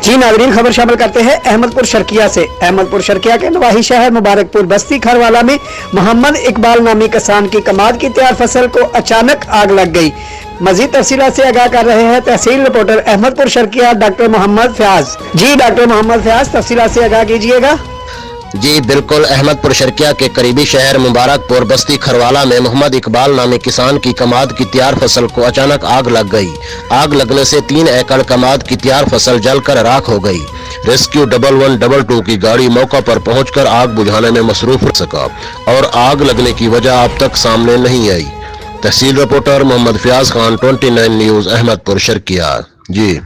जी नाज़रीन, खबर शामिल करते हैं अहमदपुर शर्किया से। अहमदपुर शर्किया के नवाही शहर मुबारकपुर बस्ती खरवाला में मोहम्मद इकबाल नामी किसान की कमाद की तैयार फसल को अचानक आग लग गई। मजीद तफसीलात से आगाह कर रहे हैं तहसील रिपोर्टर अहमदपुर शर्किया डॉक्टर मोहम्मद फयाज। जी डॉक्टर मोहम्मद फयाज, तफसीलात से आगाह कीजिएगा। जी बिल्कुल, अहमदपुर शर्किया के करीबी शहर मुबारकपुर बस्ती खरवाला में मोहम्मद इकबाल नामी किसान की कमाद की तैयार फसल को अचानक आग लग गई। आग लगने से 3 एकड़ कमाद की तैयार फसल जलकर राख हो गई। रेस्क्यू 1122 की गाड़ी मौका पर पहुंचकर आग बुझाने में मसरूफ रह सका और आग लगने की वजह अब तक सामने नहीं आई। तहसील रिपोर्टर मोहम्मद फयाज खान, 29 न्यूज, अहमदपुर शर्किया। जी।